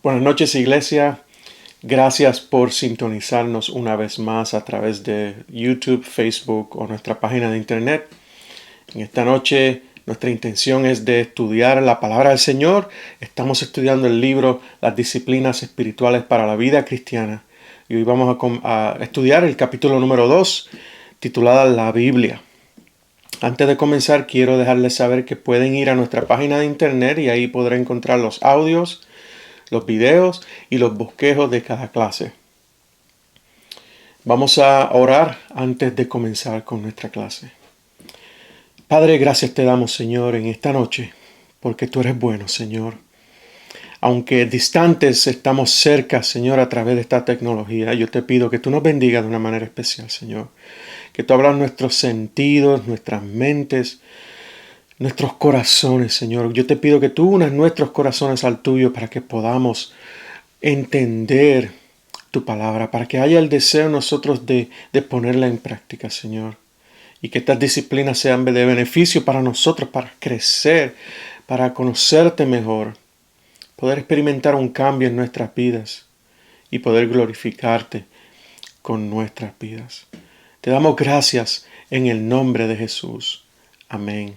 Buenas noches, iglesia. Gracias por sintonizarnos una vez más a través de YouTube, Facebook o nuestra página de internet. En esta noche nuestra intención es de estudiar la palabra del Señor. Estamos estudiando el libro Las disciplinas espirituales para la vida cristiana. Y hoy vamos a estudiar el capítulo número 2, titulada La Biblia. Antes de comenzar, quiero dejarles saber que pueden ir a nuestra página de internet y ahí podrán encontrar los audios, los videos y los bosquejos de cada clase. Vamos a orar antes de comenzar con nuestra clase. Padre, gracias te damos, Señor, en esta noche, porque tú eres bueno, Señor. Aunque distantes, estamos cerca, Señor, a través de esta tecnología. Yo te pido que tú nos bendigas de una manera especial, Señor. Que tú abras nuestros sentidos, nuestras mentes, nuestros corazones, Señor. Yo te pido que tú unas nuestros corazones al tuyo para que podamos entender tu palabra, para que haya el deseo en nosotros de ponerla en práctica, Señor. Y que estas disciplinas sean de beneficio para nosotros, para crecer, para conocerte mejor, poder experimentar un cambio en nuestras vidas y poder glorificarte con nuestras vidas. Te damos gracias en el nombre de Jesús. Amén.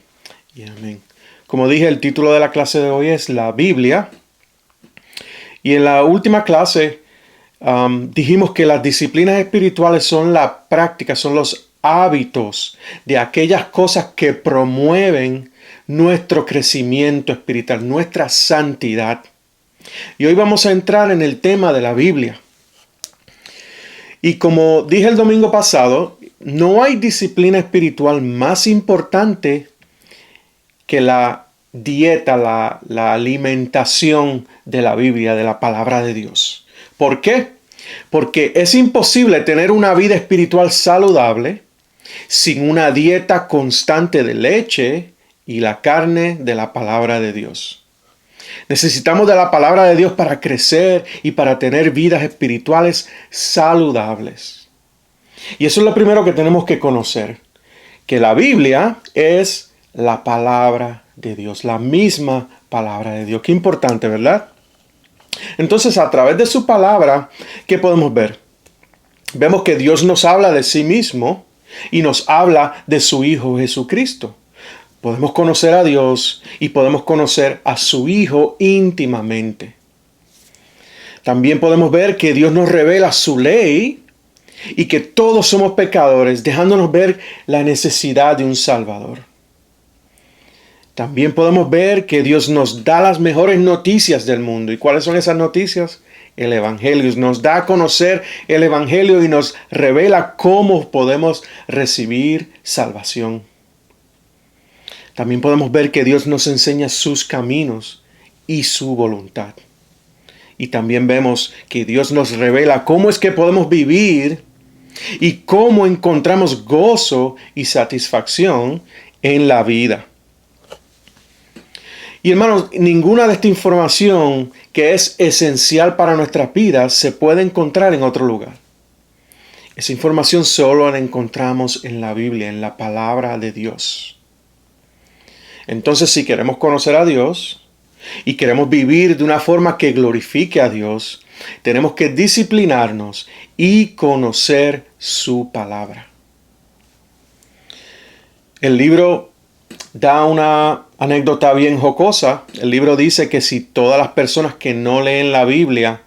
Y amén. Como dije, el título de la clase de hoy es La Biblia. Y en la última clase dijimos que las disciplinas espirituales son la práctica, son los hábitos de aquellas cosas que promueven nuestro crecimiento espiritual, nuestra santidad. Y hoy vamos a entrar en el tema de la Biblia. Y como dije el domingo pasado, no hay disciplina espiritual más importante que la dieta, la alimentación de la Biblia, de la palabra de Dios. ¿Por qué? Porque es imposible tener una vida espiritual saludable sin una dieta constante de leche y la carne de la palabra de Dios. Necesitamos de la palabra de Dios para crecer y para tener vidas espirituales saludables. Y eso es lo primero que tenemos que conocer, que la Biblia es la palabra de Dios, la misma palabra de Dios. Qué importante, ¿verdad? Entonces, a través de su palabra, ¿qué podemos ver? Vemos que Dios nos habla de sí mismo y nos habla de su Hijo Jesucristo. Podemos conocer a Dios y podemos conocer a su Hijo íntimamente. También podemos ver que Dios nos revela su ley y que todos somos pecadores, dejándonos ver la necesidad de un Salvador. También podemos ver que Dios nos da las mejores noticias del mundo. ¿Y cuáles son esas noticias? El Evangelio. Nos da a conocer el Evangelio y nos revela cómo podemos recibir salvación. También podemos ver que Dios nos enseña sus caminos y su voluntad. Y también vemos que Dios nos revela cómo es que podemos vivir y cómo encontramos gozo y satisfacción en la vida. Y hermanos, ninguna de esta información que es esencial para nuestras vidas se puede encontrar en otro lugar. Esa información solo la encontramos en la Biblia, en la palabra de Dios. Entonces, si queremos conocer a Dios y queremos vivir de una forma que glorifique a Dios, tenemos que disciplinarnos y conocer su palabra. El libro da una anécdota bien jocosa. El libro dice que si todas las personas que no leen la Biblia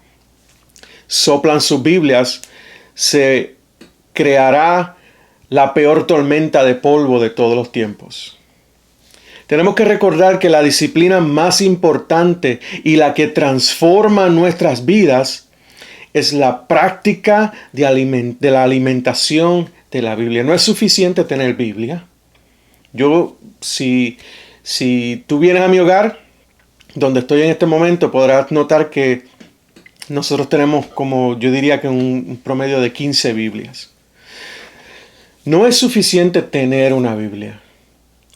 soplan sus Biblias, se creará la peor tormenta de polvo de todos los tiempos. Tenemos que recordar que la disciplina más importante y la que transforma nuestras vidas es la práctica de la alimentación de la Biblia. No es suficiente tener Biblia. Si tú vienes a mi hogar, donde estoy en este momento, podrás notar que nosotros tenemos como yo diría que un promedio de 15 Biblias. No es suficiente tener una Biblia.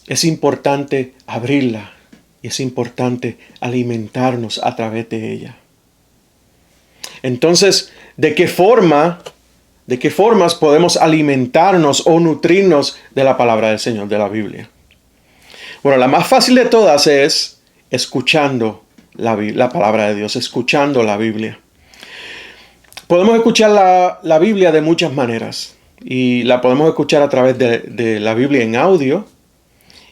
Es importante abrirla y es importante alimentarnos a través de ella. Entonces, ¿de qué formas podemos alimentarnos o nutrirnos de la palabra del Señor, de la Biblia? Bueno, la más fácil de todas es escuchando la palabra de Dios, escuchando la Biblia. Podemos escuchar la Biblia de muchas maneras y la podemos escuchar a través de la Biblia en audio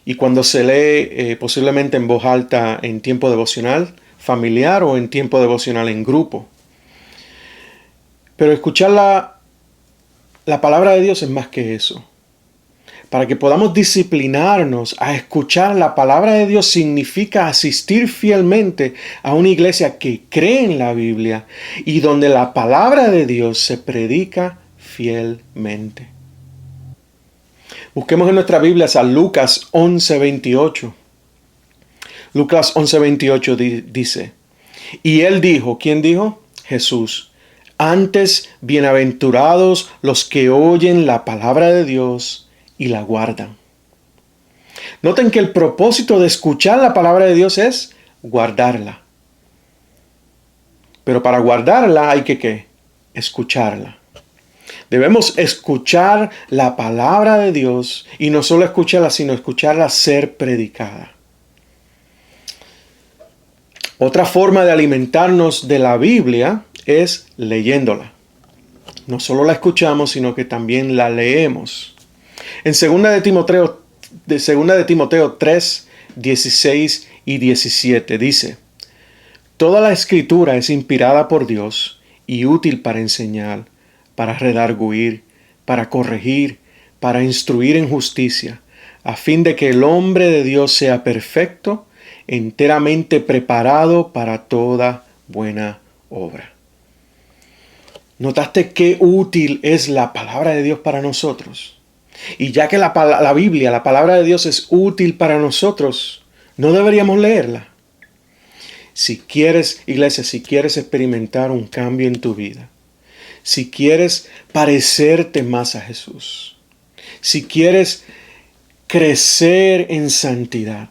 y cuando se lee posiblemente en voz alta en tiempo devocional familiar o en tiempo devocional en grupo. Pero escuchar la palabra de Dios es más que eso. Para que podamos disciplinarnos a escuchar la palabra de Dios significa asistir fielmente a una iglesia que cree en la Biblia y donde la palabra de Dios se predica fielmente. Busquemos en nuestra Biblia a Lucas 11:28. Lucas 11:28 dice, y él dijo, ¿quién dijo? Jesús. Antes, bienaventurados los que oyen la palabra de Dios y la guardan. Noten que el propósito de escuchar la palabra de Dios es guardarla. Pero para guardarla hay que ¿qué? Escucharla. Debemos escuchar la palabra de Dios y no solo escucharla, sino escucharla ser predicada. Otra forma de alimentarnos de la Biblia es leyéndola. No solo la escuchamos, sino que también la leemos. En 2 de Timoteo 3, 16 y 17 dice, toda la escritura es inspirada por Dios y útil para enseñar, para redarguir, para corregir, para instruir en justicia, a fin de que el hombre de Dios sea perfecto, enteramente preparado para toda buena obra. ¿Notaste qué útil es la palabra de Dios para nosotros? Y ya que la Biblia, la palabra de Dios es útil para nosotros, ¿no deberíamos leerla? Si quieres, iglesia, si quieres experimentar un cambio en tu vida, si quieres parecerte más a Jesús, si quieres crecer en santidad,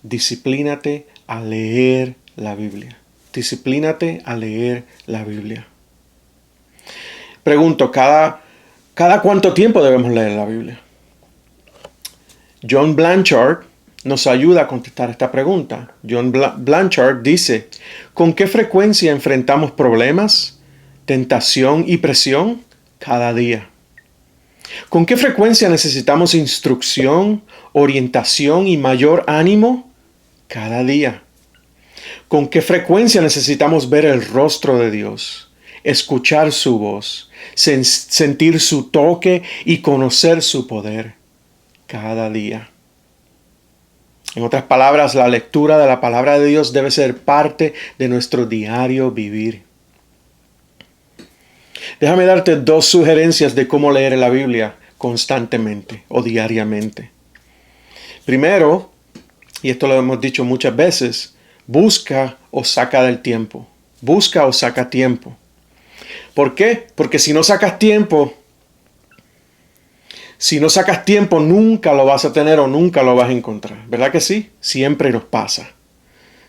disciplínate a leer la Biblia. Disciplínate a leer la Biblia. Pregunto, ¿cada cuánto tiempo debemos leer la Biblia? John Blanchard nos ayuda a contestar esta pregunta. John Blanchard dice, ¿con qué frecuencia enfrentamos problemas, tentación y presión? Cada día. ¿Con qué frecuencia necesitamos instrucción, orientación y mayor ánimo? Cada día. ¿Con qué frecuencia necesitamos ver el rostro de Dios, escuchar su voz, sentir su toque y conocer su poder? Cada día. En otras palabras, la lectura de la palabra de Dios debe ser parte de nuestro diario vivir. Déjame darte 2 sugerencias de cómo leer la Biblia constantemente o diariamente. Primero, y esto lo hemos dicho muchas veces, busca o saca del tiempo. Busca o saca tiempo. ¿Por qué? Porque si no sacas tiempo, nunca lo vas a tener o nunca lo vas a encontrar. ¿Verdad que sí? Siempre nos pasa.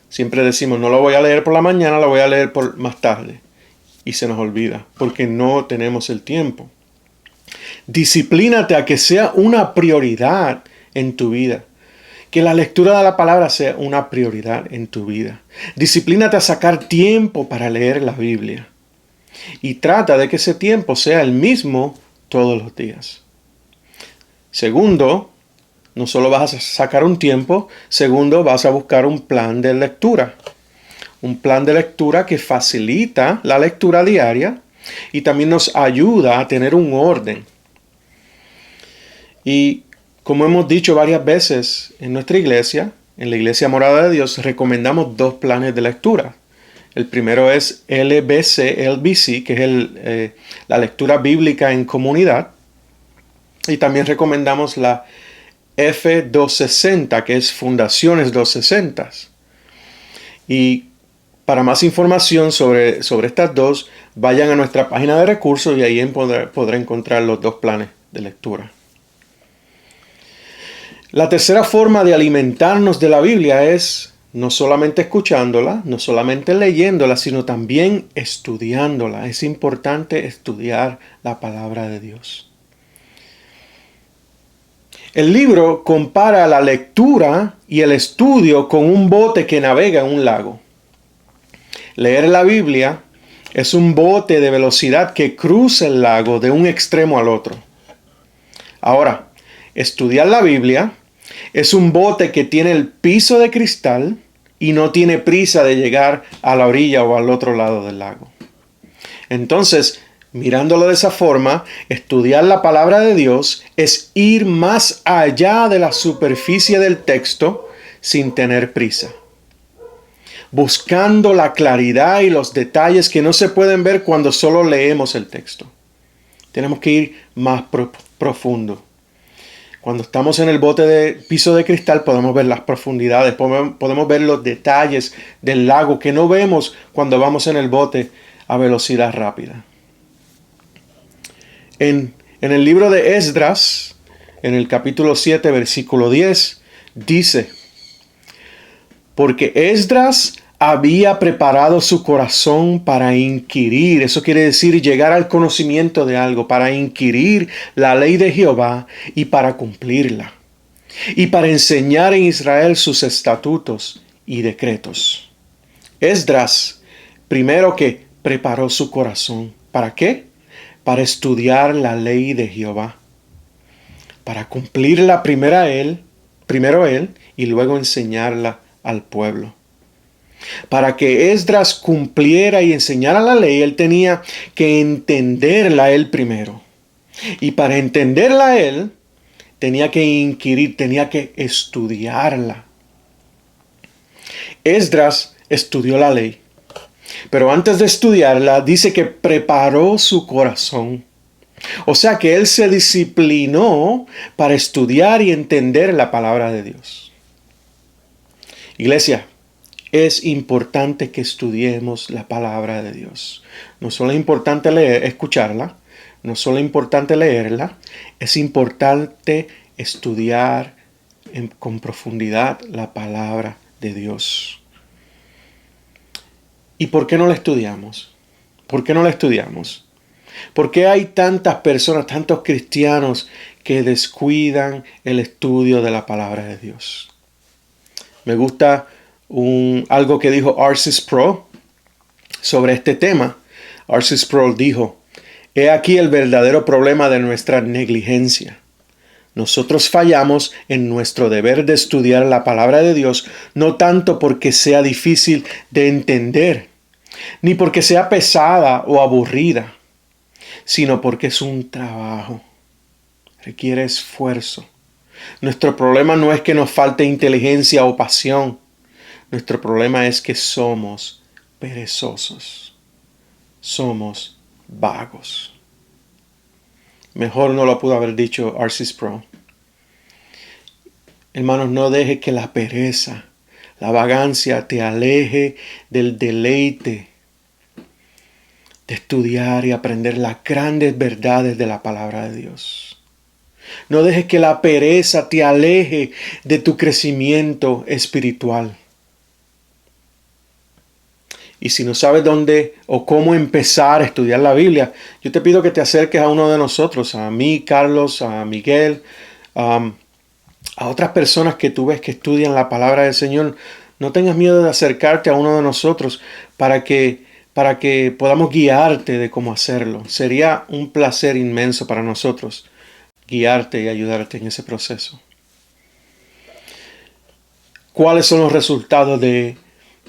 Siempre decimos, no lo voy a leer por la mañana, lo voy a leer por más tarde. Y se nos olvida, porque no tenemos el tiempo. Disciplínate a que sea una prioridad en tu vida. Que la lectura de la palabra sea una prioridad en tu vida. Disciplínate a sacar tiempo para leer la Biblia. Y trata de que ese tiempo sea el mismo todos los días. Segundo, no solo vas a sacar un tiempo, segundo, vas a buscar un plan de lectura. Un plan de lectura que facilita la lectura diaria y también nos ayuda a tener un orden. Y como hemos dicho varias veces en nuestra iglesia, en la Iglesia Morada de Dios, recomendamos 2 planes de lectura. El primero es LBC, que es la lectura bíblica en comunidad. Y también recomendamos la F260, que es Fundaciones 260. Y para más información sobre estas 2, vayan a nuestra página de recursos y ahí podrá encontrar los 2 planes de lectura. La tercera forma de alimentarnos de la Biblia es no solamente escuchándola, no solamente leyéndola, sino también estudiándola. Es importante estudiar la palabra de Dios. El libro compara la lectura y el estudio con un bote que navega en un lago. Leer la Biblia es un bote de velocidad que cruza el lago de un extremo al otro. Ahora, estudiar la Biblia es un bote que tiene el piso de cristal y no tiene prisa de llegar a la orilla o al otro lado del lago. Entonces, mirándolo de esa forma, estudiar la palabra de Dios es ir más allá de la superficie del texto sin tener prisa, buscando la claridad y los detalles que no se pueden ver cuando solo leemos el texto. Tenemos que ir más profundo. Cuando estamos en el bote de piso de cristal podemos ver las profundidades, podemos ver los detalles del lago que no vemos cuando vamos en el bote a velocidad rápida. En el libro de Esdras, en el capítulo 7, versículo 10, dice: porque Esdras había preparado su corazón para inquirir, eso quiere decir llegar al conocimiento de algo, para inquirir la ley de Jehová y para cumplirla, y para enseñar en Israel sus estatutos y decretos. Esdras, primero que preparó su corazón. ¿Para qué? Para estudiar la ley de Jehová, para cumplirla primero él y luego enseñarla al pueblo. Para que Esdras cumpliera y enseñara la ley, él tenía que entenderla él primero. Y para entenderla él, tenía que inquirir, tenía que estudiarla. Esdras estudió la ley, pero antes de estudiarla, dice que preparó su corazón. O sea que él se disciplinó para estudiar y entender la palabra de Dios. Iglesia, es importante que estudiemos la palabra de Dios. No solo es importante escucharla, no solo es importante leerla, es importante estudiar con profundidad la palabra de Dios. ¿Y por qué no la estudiamos? ¿Por qué no la estudiamos? ¿Por qué hay tantas personas, tantos cristianos que descuidan el estudio de la palabra de Dios? Me gusta algo que dijo R.C. Sproul sobre este tema. R.C. Sproul dijo: he aquí el verdadero problema de nuestra negligencia. Nosotros fallamos en nuestro deber de estudiar la palabra de Dios, no tanto porque sea difícil de entender, ni porque sea pesada o aburrida, sino porque es un trabajo. Requiere esfuerzo. Nuestro problema no es que nos falte inteligencia o pasión. Nuestro problema es que somos perezosos. Somos vagos. Mejor no lo pudo haber dicho R.C. Sproul. Hermanos, no deje que la pereza, la vagancia te aleje del deleite de estudiar y aprender las grandes verdades de la palabra de Dios. No dejes que la pereza te aleje de tu crecimiento espiritual. Y si no sabes dónde o cómo empezar a estudiar la Biblia, yo te pido que te acerques a uno de nosotros, a mí, Carlos, a Miguel, a otras personas que tú ves que estudian la palabra del Señor. No tengas miedo de acercarte a uno de nosotros para que podamos guiarte de cómo hacerlo. Sería un placer inmenso para nosotros guiarte y ayudarte en ese proceso. ¿Cuáles son los resultados de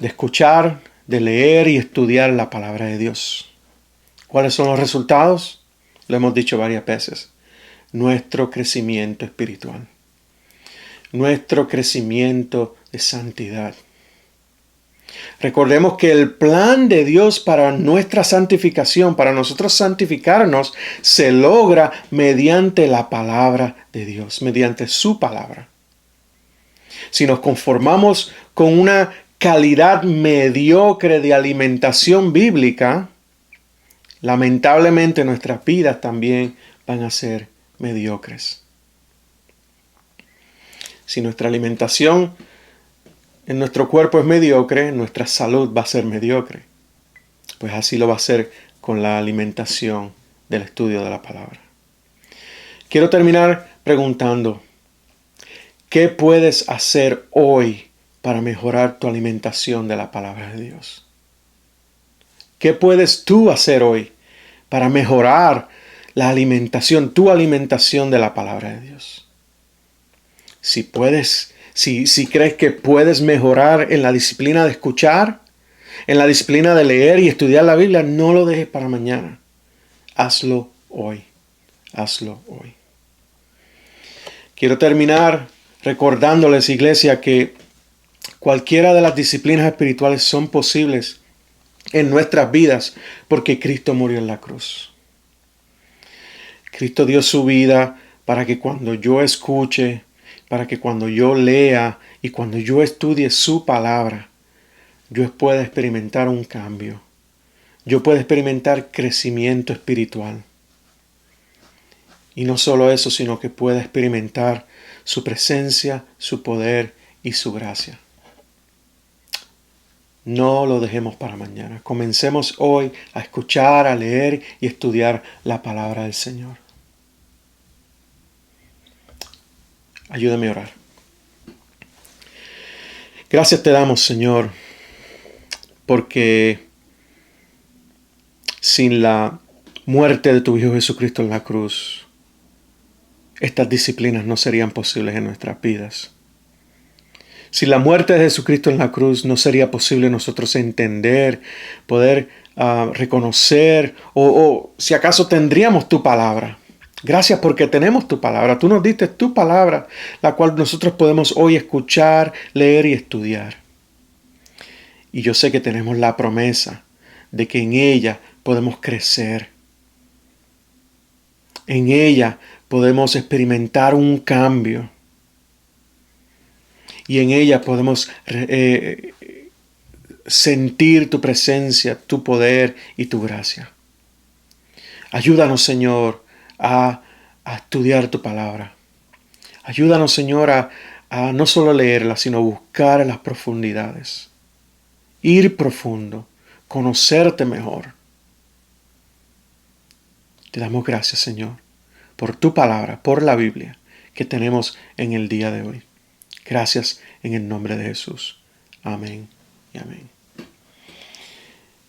escuchar, de leer y estudiar la palabra de Dios? ¿Cuáles son los resultados? Lo hemos dicho varias veces. Nuestro crecimiento espiritual. Nuestro crecimiento de santidad. Recordemos que el plan de Dios para nuestra santificación, para nosotros santificarnos, se logra mediante la palabra de Dios, mediante su palabra. Si nos conformamos con una calidad mediocre de alimentación bíblica, lamentablemente nuestras vidas también van a ser mediocres. Si nuestra alimentación en nuestro cuerpo es mediocre, nuestra salud va a ser mediocre. Pues así lo va a ser con la alimentación del estudio de la palabra. Quiero terminar preguntando, ¿Qué puedes hacer hoy para mejorar tu alimentación de la palabra de Dios? ¿Qué puedes tú hacer hoy para mejorar la alimentación, tu alimentación de la palabra de Dios? Si puedes, si crees que puedes mejorar en la disciplina de escuchar, en la disciplina de leer y estudiar la Biblia, no lo dejes para mañana. Hazlo hoy. Hazlo hoy. Quiero terminar recordándoles, iglesia, que cualquiera de las disciplinas espirituales son posibles en nuestras vidas porque Cristo murió en la cruz. Cristo dio su vida para que cuando yo escuche, para que cuando yo lea y cuando yo estudie su palabra, yo pueda experimentar un cambio. Yo pueda experimentar crecimiento espiritual. Y no solo eso, sino que pueda experimentar su presencia, su poder y su gracia. No lo dejemos para mañana. Comencemos hoy a escuchar, a leer y estudiar la palabra del Señor. Ayúdame a orar. Gracias te damos, Señor, porque sin la muerte de tu Hijo Jesucristo en la cruz, estas disciplinas no serían posibles en nuestras vidas. Sin la muerte de Jesucristo en la cruz, no sería posible nosotros entender, poder reconocer, o si acaso tendríamos tu palabra. Gracias porque tenemos tu palabra. Tú nos diste tu palabra, la cual nosotros podemos hoy escuchar, leer y estudiar. Y yo sé que tenemos la promesa de que en ella podemos crecer. En ella podemos experimentar un cambio. Y en ella podemos sentir tu presencia, tu poder y tu gracia. Ayúdanos, Señor, a estudiar tu palabra. Ayúdanos, Señor, a no solo leerla, sino buscar en las profundidades. Ir profundo, conocerte mejor. Te damos gracias, Señor, por tu palabra, por la Biblia que tenemos en el día de hoy. Gracias en el nombre de Jesús. Amén y amén.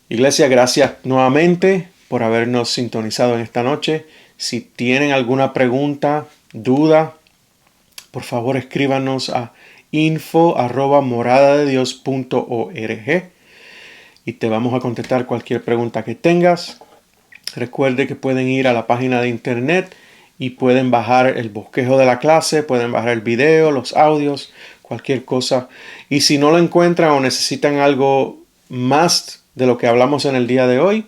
Iglesia, gracias nuevamente por habernos sintonizado en esta noche. Si tienen alguna pregunta, duda, por favor escríbanos a info@moradadedios.org y te vamos a contestar cualquier pregunta que tengas. Recuerde que pueden ir a la página de internet y pueden bajar el bosquejo de la clase, pueden bajar el video, los audios, cualquier cosa. Y si no lo encuentran o necesitan algo más de lo que hablamos en el día de hoy,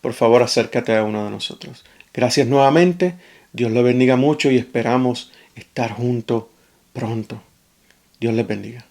por favor acércate a uno de nosotros. Gracias nuevamente, Dios los bendiga mucho y esperamos estar juntos pronto. Dios les bendiga.